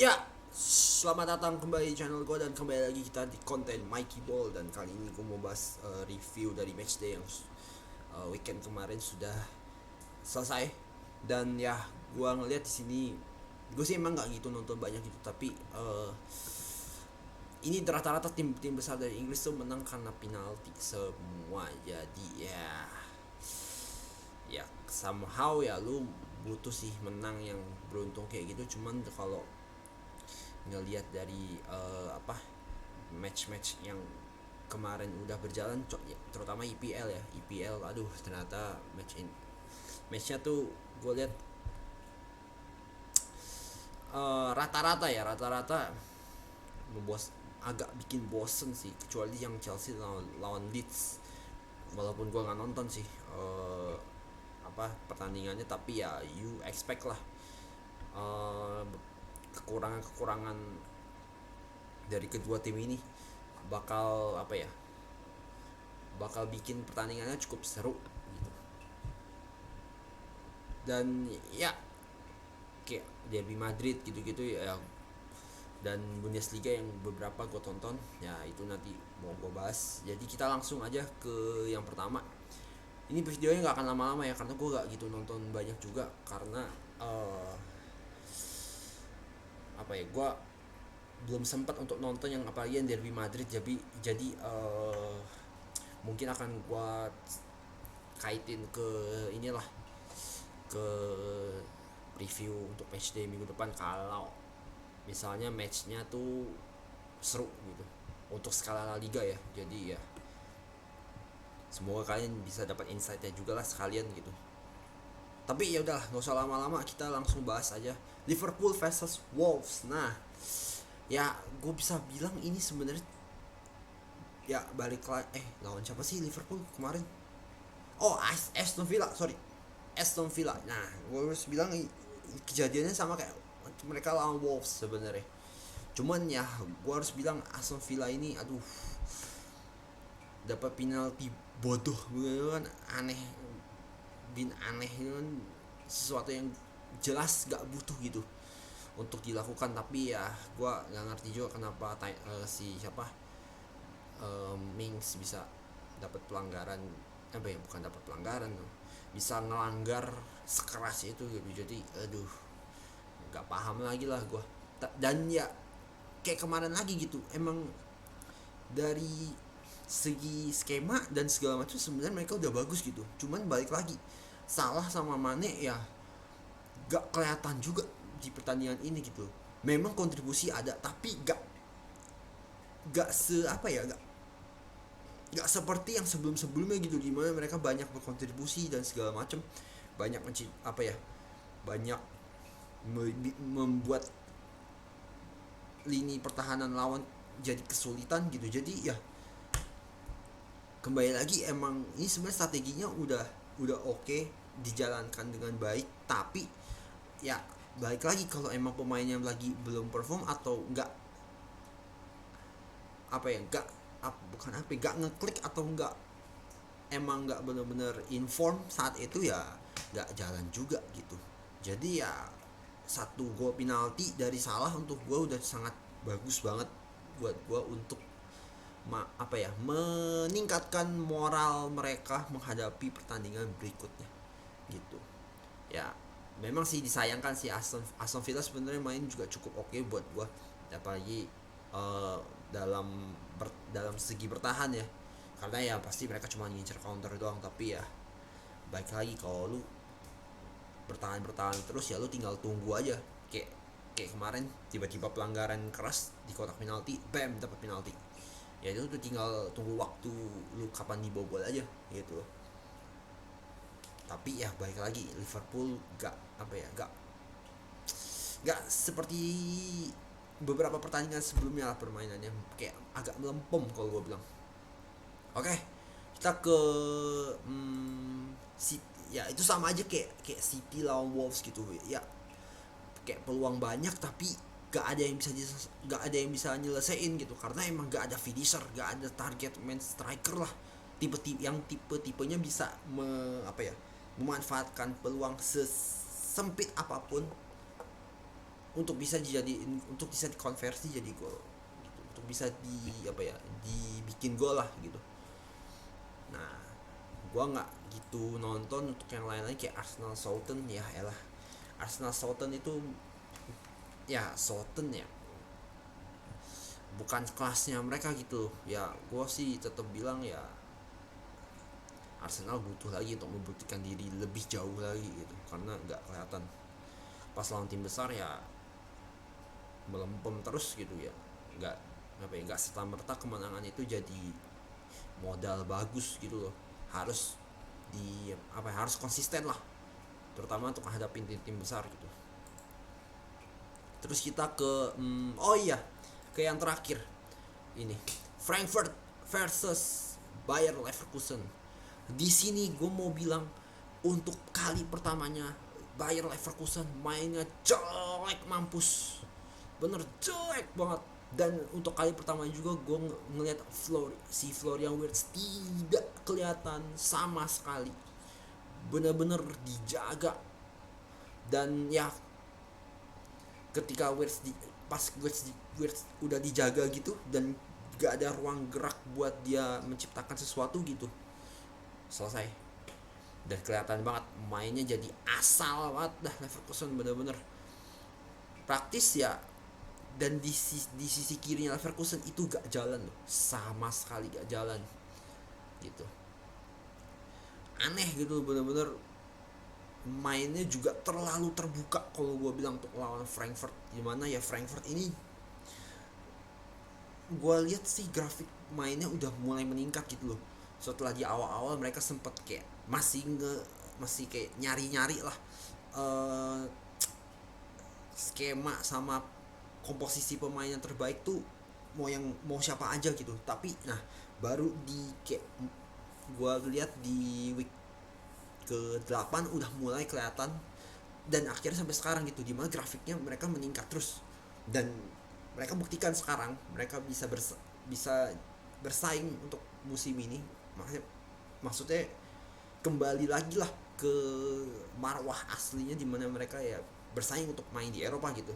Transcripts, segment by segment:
Ya, selamat datang kembali di channel gue dan kembali lagi kita di konten Mikey Ball. Dan kali ini gue mau bahas review dari matchday yang weekend kemarin sudah selesai. Dan ya, gue ngeliat di sini, gue sih emang nggak gitu nonton banyak gitu, tapi ini rata-rata tim-tim besar dari Inggris tuh menang karena penalti semua. Jadi ya somehow ya lu butuh sih menang yang beruntung kayak gitu. Cuman kalau ngelihat dari match-match yang kemarin udah berjalan, ya, terutama IPL, aduh ternyata matchnya tuh gue lihat rata-rata membos agak bikin bosen sih, kecuali yang Chelsea lawan Leeds. Walaupun gue nggak nonton sih pertandingannya, tapi ya you expect lah eh, kekurangan-kekurangan dari kedua tim ini bakal bakal bikin pertandingannya cukup seru gitu. Dan ya kayak Derby Madrid gitu-gitu ya, dan Bundesliga yang beberapa gue tonton ya, itu nanti mau gue bahas. Jadi kita langsung aja ke yang pertama. Ini videonya nggak akan lama-lama ya, karena gue gak gitu nonton banyak juga, karena uh, gue belum sempat untuk nonton yang apalagi yang Derby Madrid. Jadi mungkin akan gue kaitin ke inilah, ke review untuk matchday minggu depan kalau misalnya matchnya tuh seru gitu untuk skala La Liga ya. Jadi ya semoga kalian bisa dapat insightnya juga lah sekalian gitu. Tapi ya udah, nggak usah lama-lama, kita langsung bahas aja Liverpool versus Wolves. Nah, ya gue bisa bilang ini sebenarnya ya balik lagi. Lawan siapa sih Liverpool kemarin? Oh, Aston Villa, sorry, Aston Villa. Nah, gue harus bilang kejadiannya sama kayak mereka lawan Wolves sebenarnya. Cuman ya gue harus bilang Aston Villa ini, aduh, dapat penalti bodoh gitu kan, aneh kan, sesuatu yang jelas gak butuh gitu untuk dilakukan. Tapi ya gue nggak ngerti juga kenapa si siapa Mings bisa dapat pelanggaran, bukan dapat pelanggaran, bisa ngelanggar sekeras itu gitu. Jadi aduh, nggak paham lagi lah gue. Dan ya kayak kemarin lagi gitu, emang dari segi skema dan segala macam sebenarnya mereka udah bagus gitu. Cuman balik lagi, Salah sama Mane ya gak kelihatan juga di pertandingan ini gitu. Memang kontribusi ada, tapi gak se apa ya, gak seperti yang sebelum-sebelumnya gitu, dimana mereka banyak berkontribusi dan segala macam, banyak banyak membuat lini pertahanan lawan jadi kesulitan gitu. Jadi ya kembali lagi, emang ini sebenarnya strateginya udah oke, dijalankan dengan baik. Tapi ya balik lagi, kalau emang pemainnya lagi belum perform atau nggak nggak bukan nggak ngeklik, atau nggak emang nggak bener-bener inform saat itu, ya nggak jalan juga gitu. Jadi ya satu gol penalti dari Salah untuk gue udah sangat bagus banget buat gue untuk meningkatkan moral mereka menghadapi pertandingan berikutnya gitu. Ya memang sih disayangkan si Aston Villa sebenarnya main juga cukup oke buat gua, apalagi uh, dalam segi bertahan ya, karena ya pasti mereka cuma ngincer counter doang. Tapi ya baik lagi, kalau lu bertahan terus ya lu tinggal tunggu aja, kayak kayak kemarin tiba-tiba pelanggaran keras di kotak penalti, bam, dapat penalti. Ya itu tuh tinggal tunggu waktu lu kapan dibobol aja gitu. Tapi ya baik lagi, Liverpool gak seperti beberapa pertandingan sebelumnya lah permainannya, kayak agak melempem kalau gue bilang. Oke, kita ke City. Ya itu sama aja kayak City lawan Wolves gitu ya, kayak peluang banyak tapi gak ada yang bisa nyelesain gitu, karena emang gak ada finisher, gak ada target man striker lah, tipe-tipenya bisa memanfaatkan peluang sesempit apapun untuk bisa dikonversi jadi gol gitu. Untuk bisa dibikin gol lah gitu. Nah, gua nggak gitu nonton untuk yang lain-lain kayak Arsenal Southampton. Ya elah, Arsenal Southampton itu, ya Southampton ya bukan kelasnya mereka gitu ya. Gua sih tetap bilang ya Arsenal butuh lagi untuk membuktikan diri lebih jauh lagi gitu, karena nggak kelihatan pas lawan tim besar ya melempem terus gitu ya. nggak nggak serta merta kemenangan itu jadi modal bagus gitu loh. Harus harus konsisten lah, terutama untuk menghadapi tim-tim besar gitu. Terus kita ke oh iya, ke yang terakhir ini, Frankfurt versus Bayer Leverkusen. Di sini gue mau bilang untuk kali pertamanya Bayer Leverkusen mainnya jelek mampus, bener jelek banget. Dan untuk kali pertama juga gue ngeliat si Florian Wirtz tidak kelihatan sama sekali, bener-bener dijaga. Dan ya ketika Wirtz udah dijaga gitu dan gak ada ruang gerak buat dia menciptakan sesuatu gitu, selesai. Dan kelihatan banget mainnya jadi asal banget dah Leverkusen, bener-bener praktis ya. Dan di sisi kirinya Leverkusen itu gak jalan loh, sama sekali gak jalan gitu. Aneh gitu, bener-bener mainnya juga terlalu terbuka kalau gue bilang untuk lawan Frankfurt. Dimana ya Frankfurt ini gue lihat sih grafik mainnya udah mulai meningkat gitu loh. Setelah di awal-awal mereka sempet kayak masih kayak nyari-nyari lah skema sama komposisi pemain yang terbaik tuh mau siapa aja gitu. Tapi nah baru di kayak gue lihat di week ke-8 udah mulai kelihatan, dan akhirnya sampai sekarang gitu dimana grafiknya mereka meningkat terus. Dan mereka buktikan sekarang mereka bisa bersaing untuk musim ini. Maksudnya kembali lagi lah ke marwah aslinya, dimana mereka ya bersaing untuk main di Eropa gitu.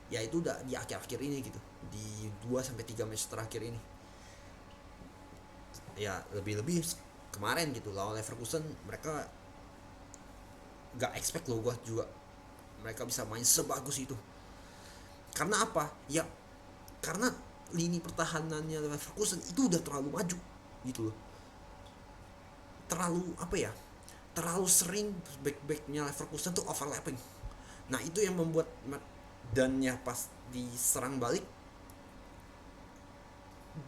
Ya itu udah di akhir-akhir ini gitu, di 2-3 match terakhir ini. Ya lebih-lebih kemarin gitu lawan Leverkusen, mereka gak expect loh gue juga mereka bisa main sebagus itu. Karena apa ya, karena lini pertahanannya Leverkusen itu udah terlalu maju gitu loh. Terlalu sering back-backnya Leverkusen tuh overlapping. Nah itu yang membuat, dan ya pas diserang balik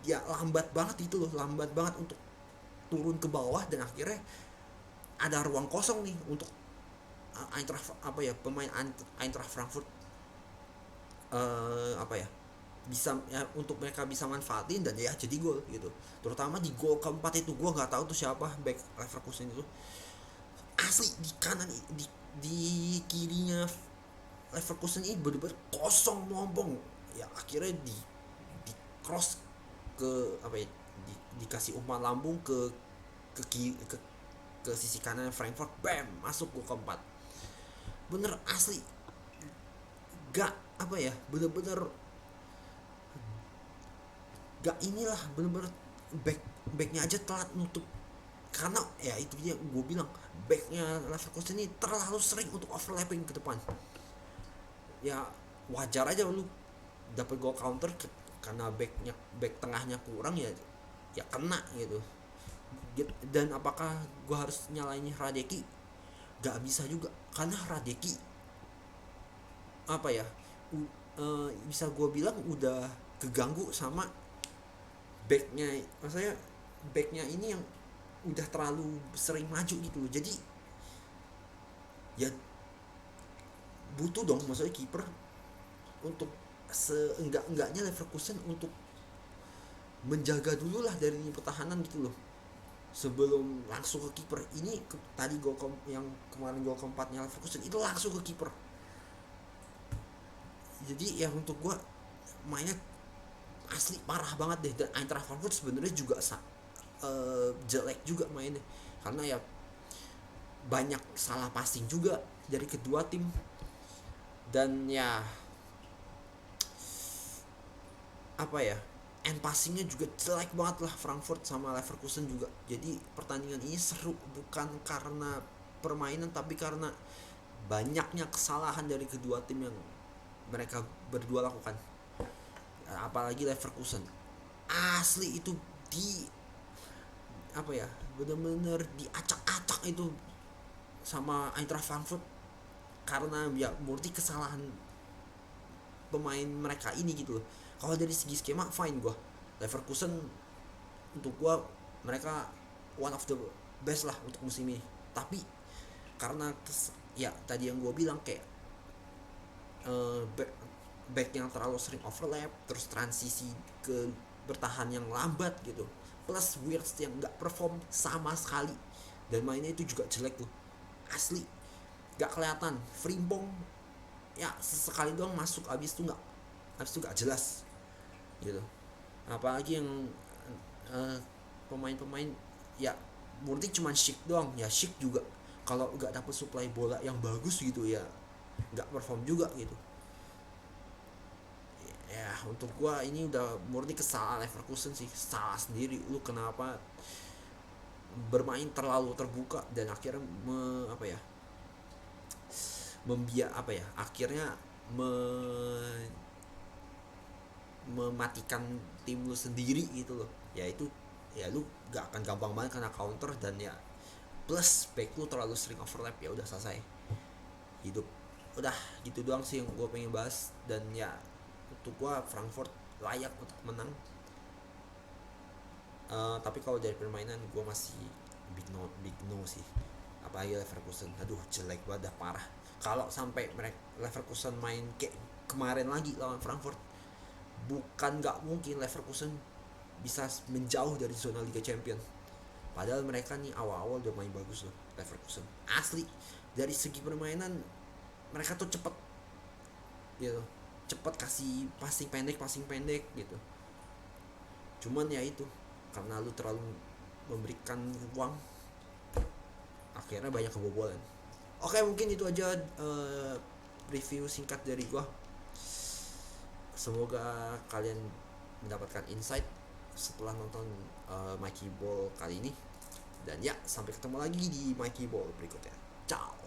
dia lambat banget itu loh, lambat banget untuk turun ke bawah. Dan akhirnya ada ruang kosong nih untuk pemain Eintracht Frankfurt bisa ya, untuk mereka bisa manfaatin dan ya jadi gol gitu. Terutama di gol keempat itu gue nggak tahu tuh siapa back Leverkusen itu, asli di kanan di kirinya Leverkusen ini bener-bener kosong melompong. Ya akhirnya di cross ke dikasih umpan lambung ke sisi kanan Frankfurt, bam, masuk gol keempat. Bener asli gak bener-bener gak inilah, bener-bener backnya aja telat nutup. Karena ya itu dia gue bilang, backnya Leverkusen ini terlalu sering untuk overlapping ke depan. Ya wajar aja lu dapat gol counter karena back tengahnya kurang ya kena gitu. Dan apakah gue harus nyalain Radeki? Gak bisa juga, karena Radeki bisa gue bilang udah keganggu sama backnya. Maksudnya backnya ini yang udah terlalu sering maju gitu loh. Jadi ya butuh dong, maksudnya kiper untuk seenggak-enggaknya Leverkusen untuk menjaga dulu lah dari pertahanan gitu loh, sebelum langsung ke kiper. Ini tadi yang kemarin gol keempatnya Leverkusen itu langsung ke kiper. Jadi ya untuk gue mainnya asli parah banget deh. Dan Eintracht Frankfurt sebenarnya juga jelek juga mainnya, karena ya banyak salah passing juga dari kedua tim. Dan ya apa ya, end passingnya juga jelek banget lah Frankfurt sama Leverkusen juga. Jadi pertandingan ini seru bukan karena permainan tapi karena banyaknya kesalahan dari kedua tim yang mereka berdua lakukan. Apalagi Leverkusen, asli itu di apa ya, bener-bener diacak-acak itu sama Eintracht Frankfurt karena ya murti kesalahan pemain mereka ini gitu loh. Kalau dari segi skema fine gua, Leverkusen untuk gua mereka one of the best lah untuk musim ini. Tapi karena ya tadi yang gua bilang kayak back, back yang terlalu sering overlap, terus transisi ke bertahan yang lambat gitu, plus Wirtz yang nggak perform sama sekali dan mainnya itu juga jelek tuh, asli nggak kelihatan. Frimpong ya sesekali doang masuk, abis itu nggak jelas gitu. Apalagi yang eh, pemain-pemain ya murti cuman Schick doang, ya Schick juga kalau nggak dapet supply bola yang bagus gitu ya nggak perform juga gitu. Ya untuk gua ini udah murni kesalahan Leverkusen sih, salah sendiri lu kenapa bermain terlalu terbuka dan akhirnya apa ya, membiak apa ya, akhirnya mematikan tim lu sendiri gitu loh. Ya itu ya lu gak akan gampang banget kena counter, dan ya plus back lu terlalu sering overlap, ya udah selesai hidup. Udah gitu doang sih yang gue pengen bahas, dan ya untuk gue Frankfurt layak untuk menang. Tapi kalau dari permainan gue masih big no sih. Apalagi Leverkusen, aduh jelek banget dah, parah. Kalau sampai mereka Leverkusen main kayak kemarin lagi lawan Frankfurt, bukan nggak mungkin Leverkusen bisa menjauh dari zona Liga Champions. Padahal mereka nih awal-awal udah main bagus loh Leverkusen, asli. Dari segi permainan mereka tuh cepet gitu, cepet kasih passing pendek gitu. Cuman ya itu, karena lu terlalu memberikan uang, akhirnya banyak kebobolan. Oke, mungkin itu aja review singkat dari gua. Semoga kalian mendapatkan insight setelah nonton Mikey Ball kali ini. Dan ya, sampai ketemu lagi di Mikey Ball berikutnya. Ciao.